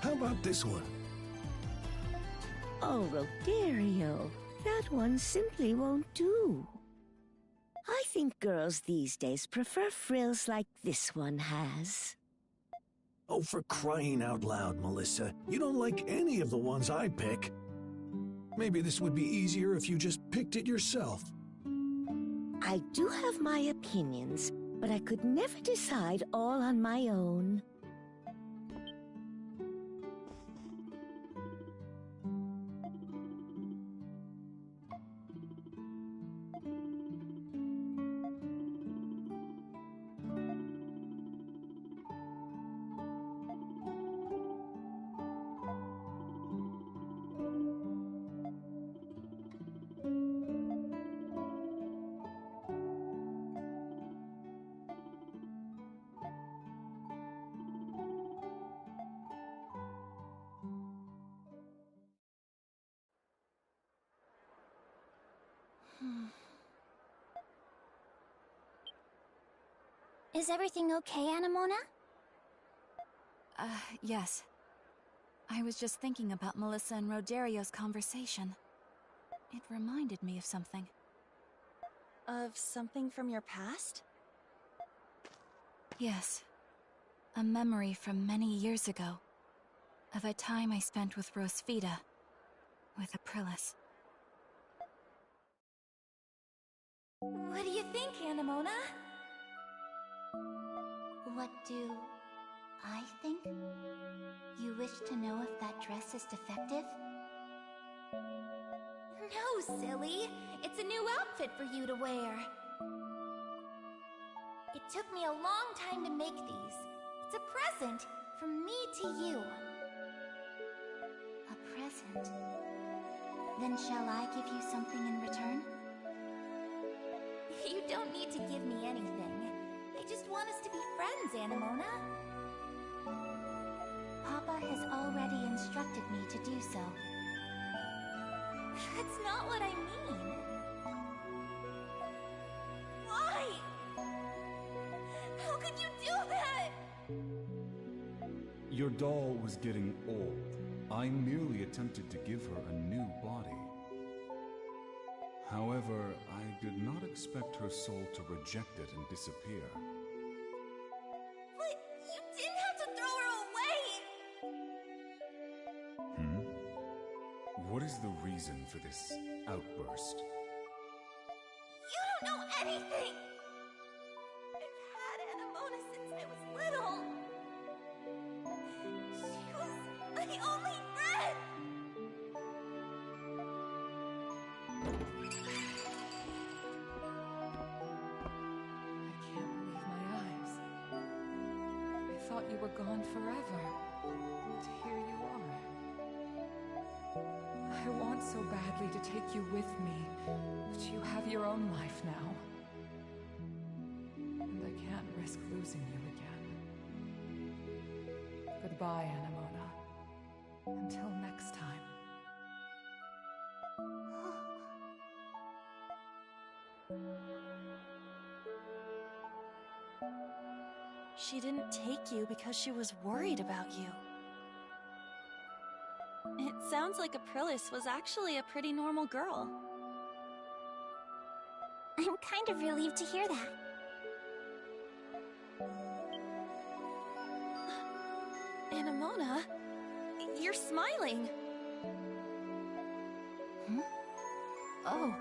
How about this one? Oh, Rodario, that one simply won't do. I think girls these days prefer frills like this one has. Oh, for crying out loud, Melissa. You don't like any of the ones I pick. Maybe this would be easier if you just picked it yourself. I do have my opinions, but I could never decide all on my own. Is everything okay, Anemona? Yes. I was just thinking about Melissa and Rodario's conversation. It reminded me of something. Of something from your past? Yes. A memory from many years ago. Of a time I spent with Rosvita. With Aprilis. What do you think, Anemona? What do I think? You wish to know if that dress is defective? No, silly. It's a new outfit for you to wear. It took me a long time to make these. It's a present from me to you. A present? Then shall I give you something in return? You don't need to give me anything. I just want us to be friends, Anemona. Papa has already instructed me to do so. That's not what I mean. Why? How could you do that? Your doll was getting old. I merely attempted to give her a new body. However, I did not expect her soul to reject it and disappear. But you didn't have to throw her away! What is the reason for this outburst? You don't know anything! I've had Anemona since I was little. She was my only friend! You were gone forever, but here you are. I want so badly to take you with me, but you have your own life now. And I can't risk losing you again. Goodbye, Anemona. Until next time. She didn't take you because she was worried about you. It sounds like Aprilis was actually a pretty normal girl. I'm kind of relieved to hear that. Anemona, you're smiling. Oh.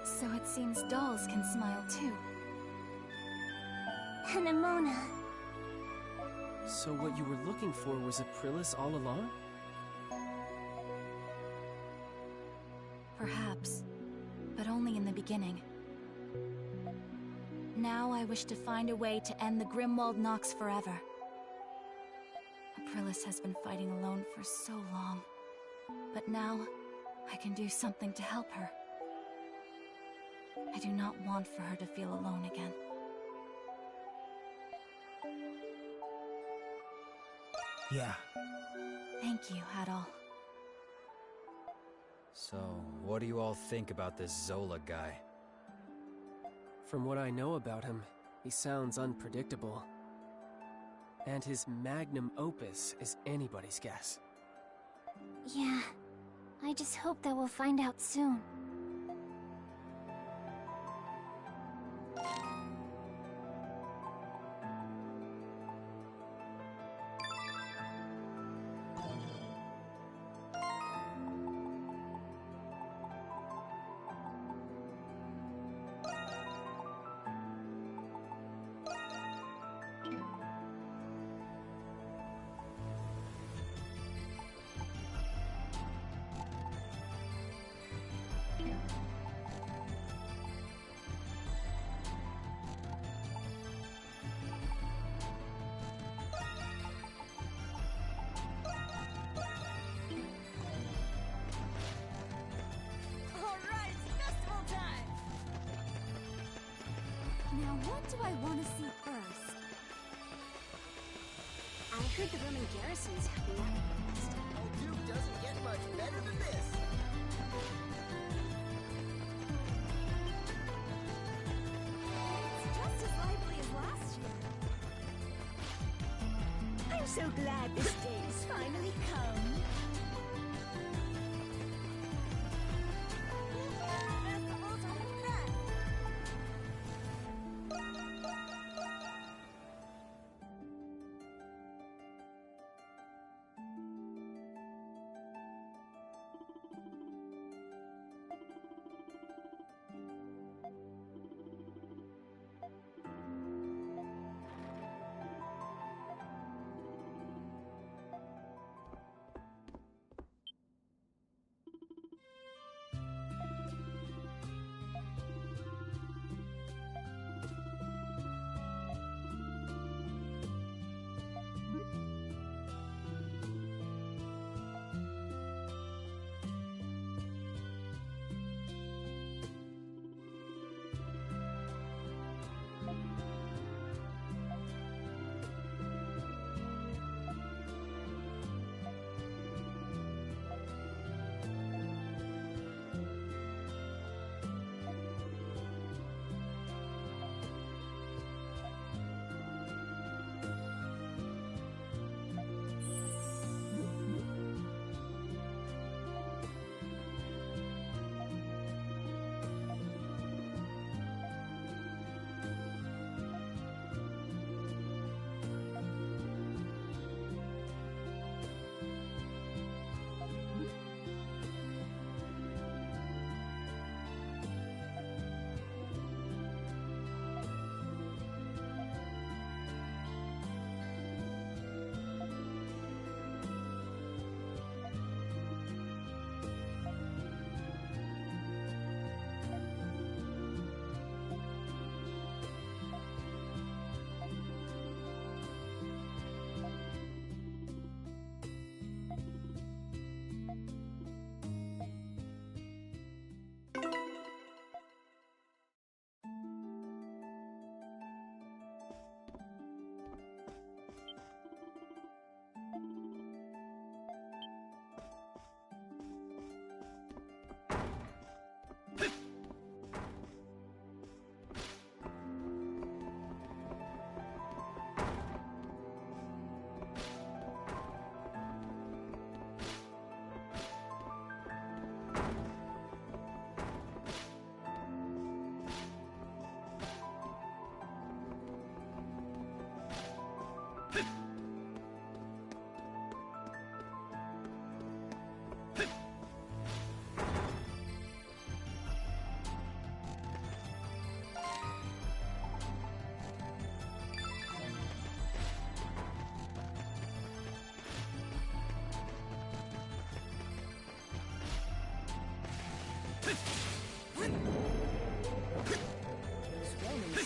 So it seems dolls can smile too. Anemona. So what you were looking for was Aprilis all along? Perhaps, but only in the beginning. Now I wish to find a way to end the Grimwald Nox forever. Aprilis has been fighting alone for so long, but now I can do something to help her. I do not want for her to feel alone again. Yeah. Thank you, Adol. So, what do you all think about this Zola guy? From what I know about him, he sounds unpredictable. And his magnum opus is anybody's guess. Yeah, I just hope that we'll find out soon. Now, what do I want to see first? I heard the Roman garrison's having that fest. Old Duke doesn't get much better than this. It's just as lively as last year. I'm so glad this day's finally come. Festivals are the best.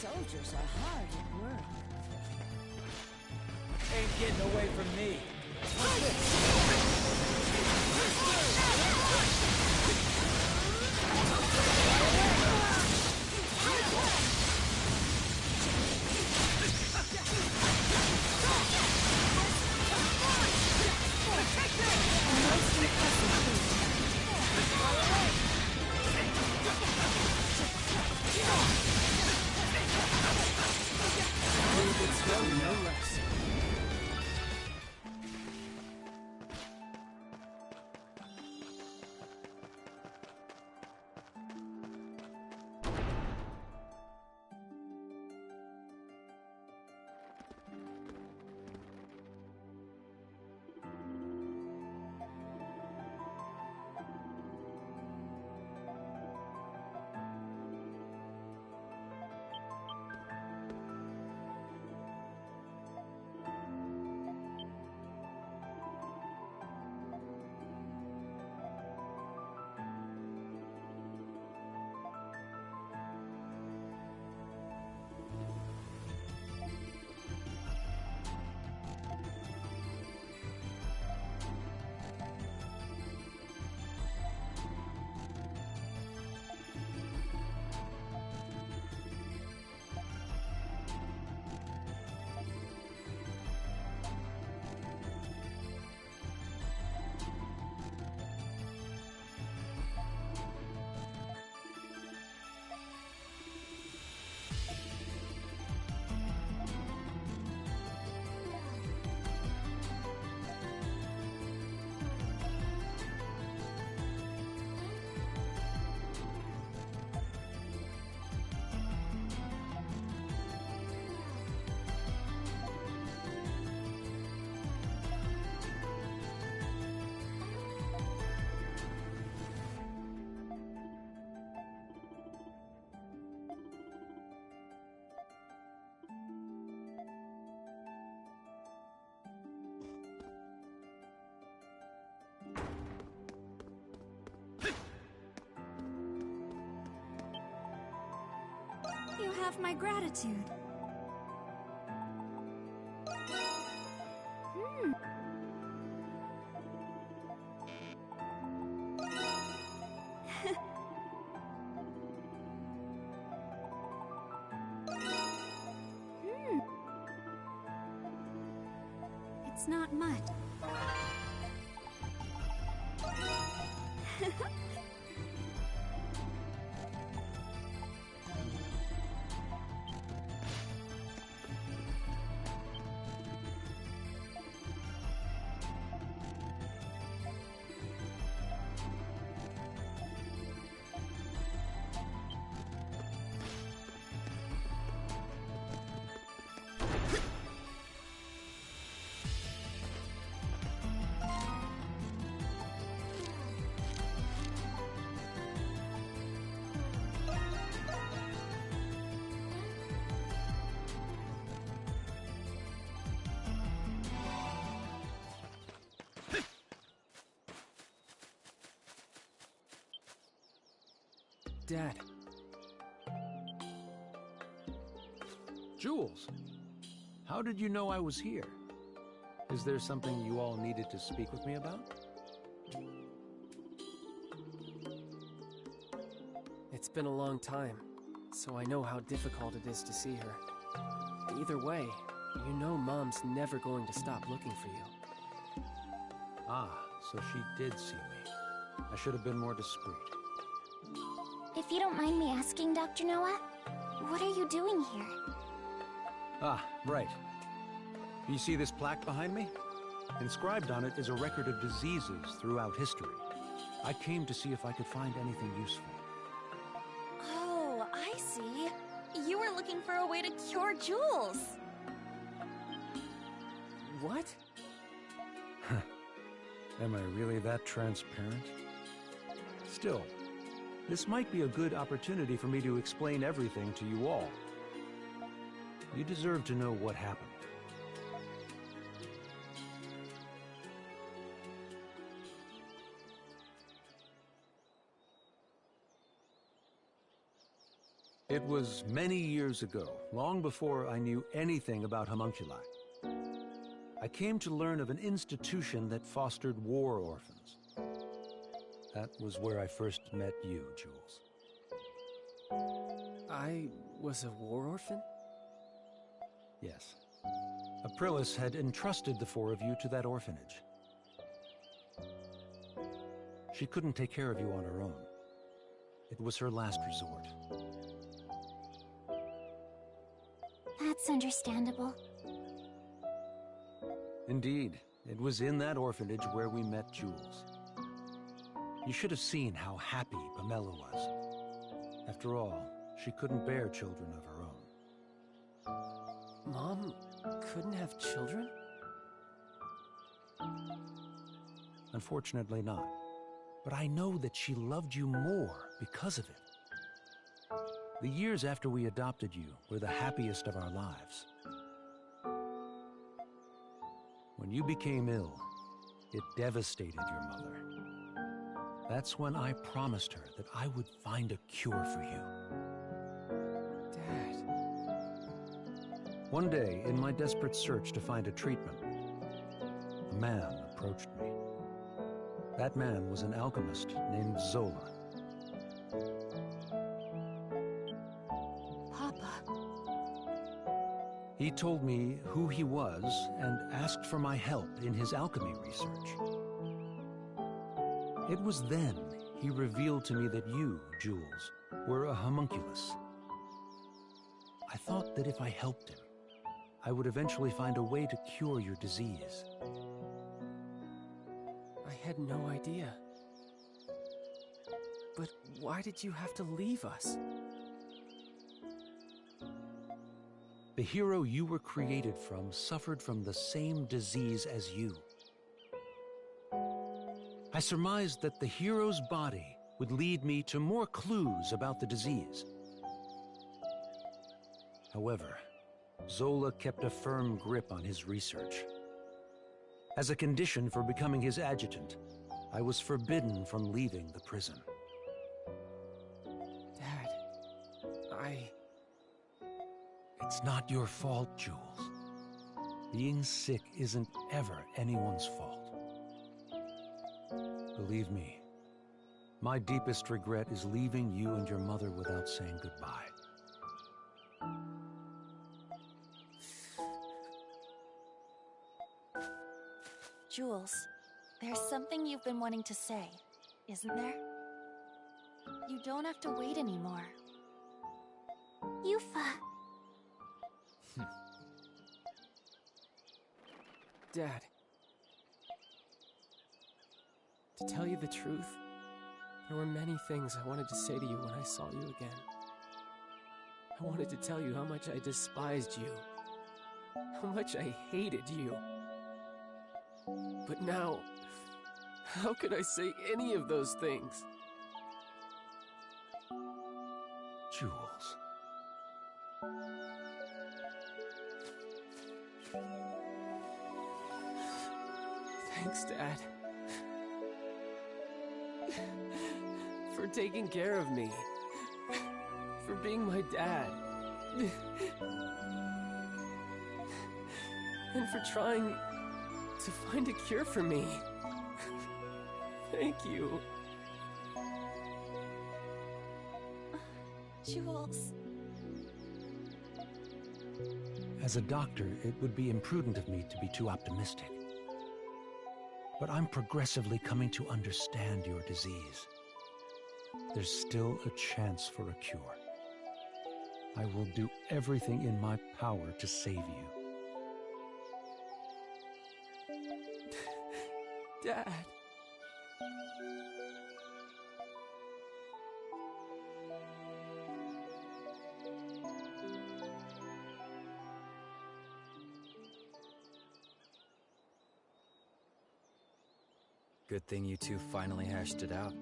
soldiers are hard at work. Ain't getting away from me. It's no less. have my gratitude. It's not much. Dad. Jules, how did you know I was here? Is there something you all needed to speak with me about? It's been a long time, so I know how difficult it is to see her. Either way, you know Mom's never going to stop looking for you. Ah, so she did see me. I should have been more discreet. If you don't mind me asking, Dr. Noah, what are you doing here? Ah, right. You see this plaque behind me? Inscribed on it is a record of diseases throughout history. I came to see if I could find anything useful. Oh, I see. You were looking for a way to cure Jules. What? Am I really that transparent? Still, this might be a good opportunity for me to explain everything to you all. You deserve to know what happened. It was many years ago, long before I knew anything about homunculi. I came to learn of an institution that fostered war orphans. That was where I first met you, Jules. I was a war orphan? Yes. Aprilis had entrusted the four of you to that orphanage. She couldn't take care of you on her own. It was her last resort. That's understandable. Indeed, it was in that orphanage where we met Jules. You should have seen how happy Pamela was. After all, she couldn't bear children of her own. Mom couldn't have children? Unfortunately not. But I know that she loved you more because of it. The years after we adopted you were the happiest of our lives. When you became ill, it devastated your mother. That's when I promised her that I would find a cure for you. Dad. One day, in my desperate search to find a treatment, a man approached me. That man was an alchemist named Zola. Papa. He told me who he was and asked for my help in his alchemy research. It was then he revealed to me that you, Jules, were a homunculus. I thought that if I helped him, I would eventually find a way to cure your disease. I had no idea. But why did you have to leave us? The hero you were created from suffered from the same disease as you. I surmised that the hero's body would lead me to more clues about the disease. However, Zola kept a firm grip on his research. As a condition for becoming his adjutant, I was forbidden from leaving the prison. Dad, It's not your fault, Jules. Being sick isn't ever anyone's fault. Believe me, my deepest regret is leaving you and your mother without saying goodbye. Jules, there's something you've been wanting to say, isn't there? You don't have to wait anymore. Yufa. Dad. To tell you the truth, there were many things I wanted to say to you when I saw you again. I wanted to tell you how much I despised you, how much I hated you. But now, how could I say any of those things? Jules. Thanks, Dad. For taking care of me. For being my dad. And for trying to find a cure for me. Thank you. Jules. As a doctor, it would be imprudent of me to be too optimistic. But I'm progressively coming to understand your disease. There's still a chance for a cure. I will do everything in my power to save you. Dad. Good thing you two finally hashed it out.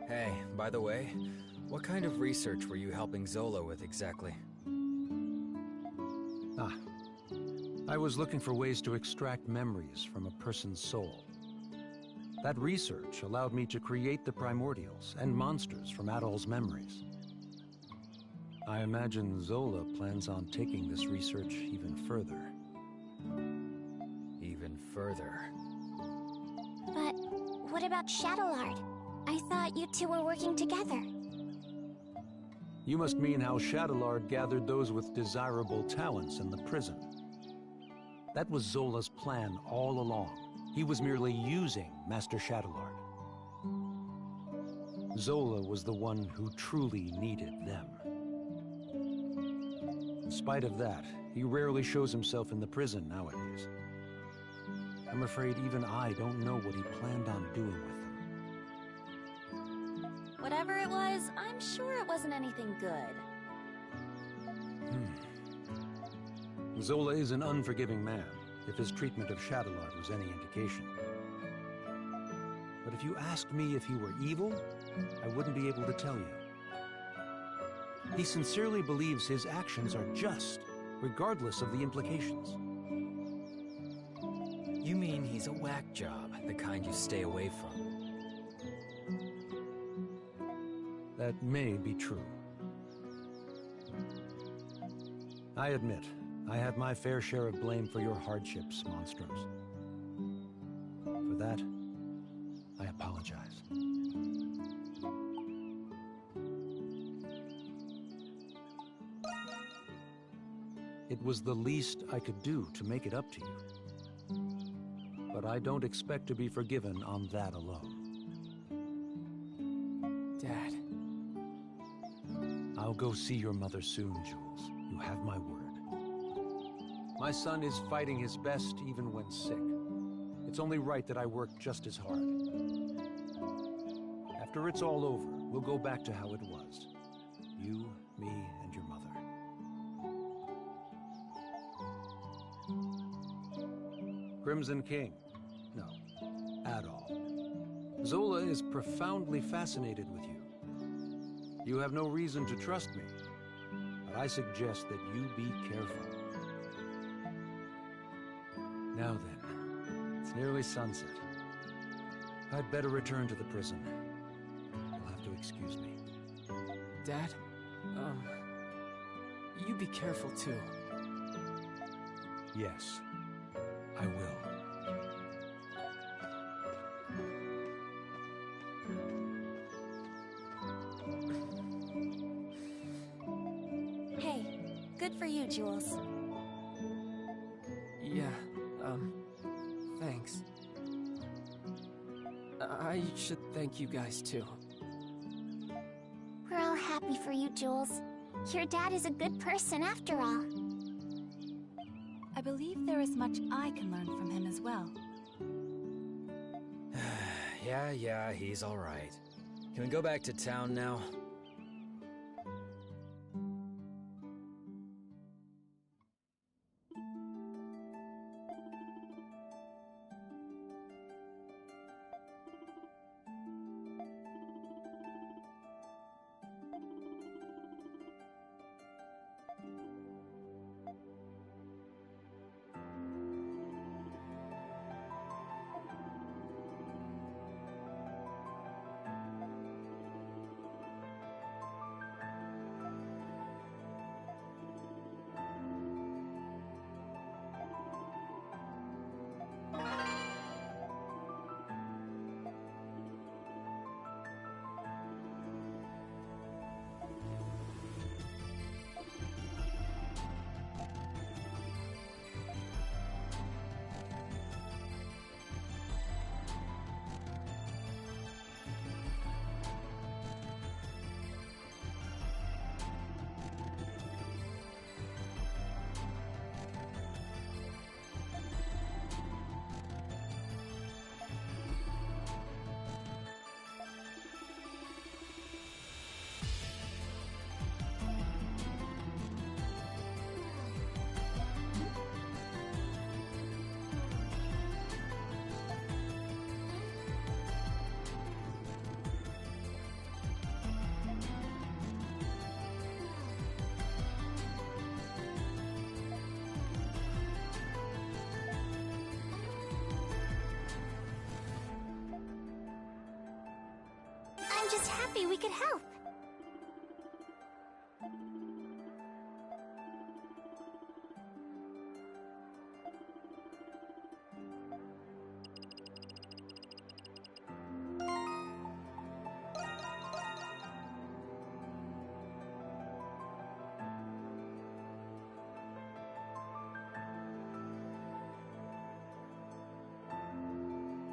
Hey, by the way, what kind of research were you helping Zola with exactly? I was looking for ways to extract memories from a person's soul. That research allowed me to create the primordials and monsters from Adol's memories. I imagine Zola plans on taking this research even further. Even further? But what about Shadowlord? I thought you two were working together. You must mean how Shadowlord gathered those with desirable talents in the prison. That was Zola's plan all along. He was merely using Master Shadowlord. Zola was the one who truly needed them. In spite of that, he rarely shows himself in the prison nowadays. I'm afraid even I don't know what he planned on doing with them. Whatever it was, I'm sure it wasn't anything good. Zola is an unforgiving man, if his treatment of Shadowlord was any indication. But if you asked me if he were evil, I wouldn't be able to tell you. He sincerely believes his actions are just, regardless of the implications. You mean he's a whack job, the kind you stay away from? That may be true. I admit, I have my fair share of blame for your hardships, Monstrums. For that, I apologize. It was the least I could do to make it up to you. But I don't expect to be forgiven on that alone. Dad. I'll go see your mother soon, Jules. You have my word. My son is fighting his best even when sick. It's only right that I work just as hard. After it's all over, we'll go back to how it was. You, me, and your mother. Crimson King. No, Adol. Zola is profoundly fascinated with you. You have no reason to trust me, but I suggest that you be careful. Now then, it's nearly sunset. I'd better return to the prison. You'll have to excuse me. Dad, you be careful too. Yes, I will. Hey, good for you, Jules. Yeah, thanks. I should thank you guys too. We're all happy for you, Jules. Your dad is a good person after all. I believe there is much I can learn from him as well. Yeah, he's alright. Can we go back to town now? I'm just happy we could help.